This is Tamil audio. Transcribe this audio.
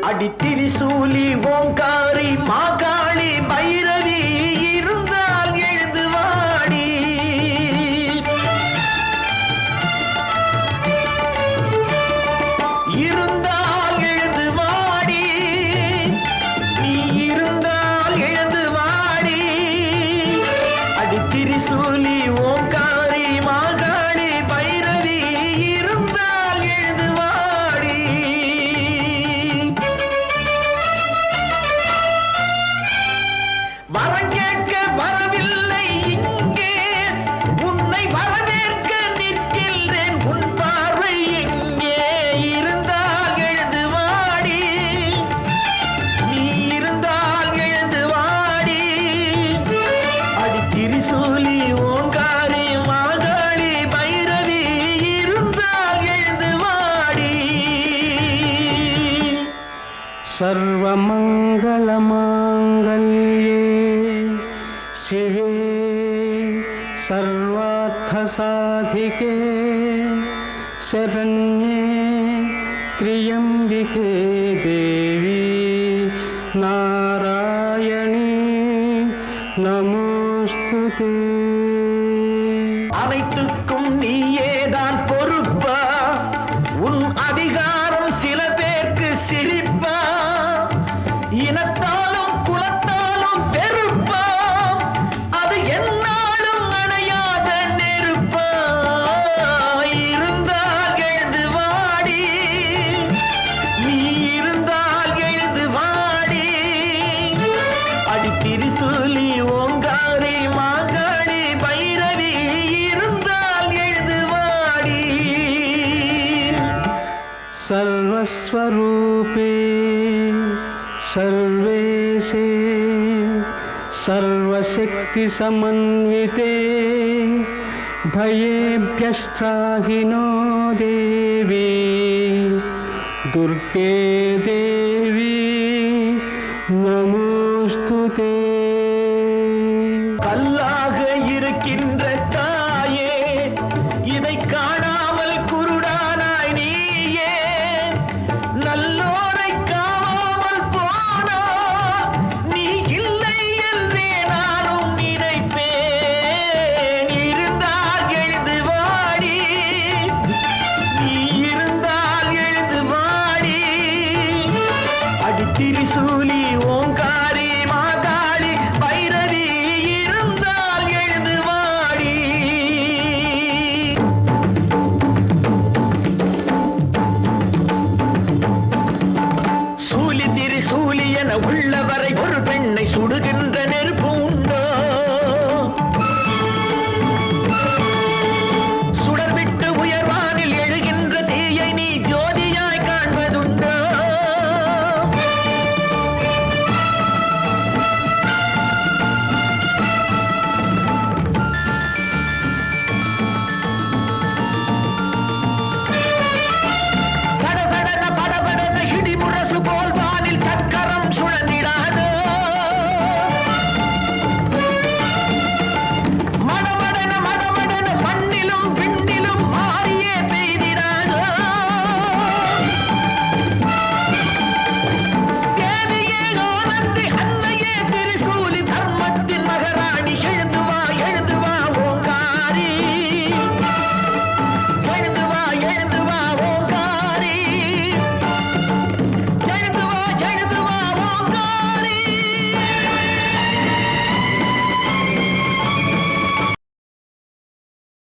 அடி திரிசூலி ஓங்காரி மாகாளி பைரவி இருந்தால் எழுந்து வாடி. இருந்தால் எழுந்து வாடி, நீ இருந்தால் எழுந்து வாடி. அடி திரிசூலி ஓங்காரி மாகாளி பைரவி இருந்தால் எழுந்து வாடி. வரம் கேட்க வரவில்லை இங்கே, உன்னை வரவேற்க நிற்கின்றேன். உன் பார்வை எங்கே இருந்தால் எழுந்து வாடி, நீ இருந்தால் எழுந்து வாடி. அடி திரிசூலி ஓங்காரி மாகாளி பைரவி இருந்தால் எழுந்து வாடி. சர்வமங்கள மாங்கல்யே शिवे सर्वार्थसाधिके शरण्ये त्र्यम्बिके देवी नारायणी नमोस्तुते. அனைத்துக்கும் நீயேதான் பொறுப்பா, உன் அதிகாரம் சில பேருக்கு சிரிப்பா, இனத்தாலும் குலத்தாலும் வெறுப்பா, அது என்னாலும் அணையாத நெருப்பா. இருந்தால் எழுந்து வாடி, நீ இருந்தால் எழுந்து வாடி. அடி திரிசூலி ஓங்காரி மாகாளி பைரவி இருந்தால் எழுந்து வாடி. सर्वस्वरूपे सर्वेशे सर्वशक्तिसमन्विते भयेभ्यस्त्राहि नो देवी दुर्गे देवी नमोस्तुते. கல்லாக இருக்கின்ற தாயே, இதை காணாமல் குருடானாய் நீயே. நல்லோரை காணாமல் போனா நீ இல்லை என்றே நானும் நினைப்பேன். இருந்தால் எழுந்து வாடி, நீ இருந்தால் எழுந்து வாடி. அடி திரிசூலி ஓங்காரி மாகாளி பைரவி இருந்தால் எழுந்து வாடி. சூலி திரிசூலி என உள்ளவரை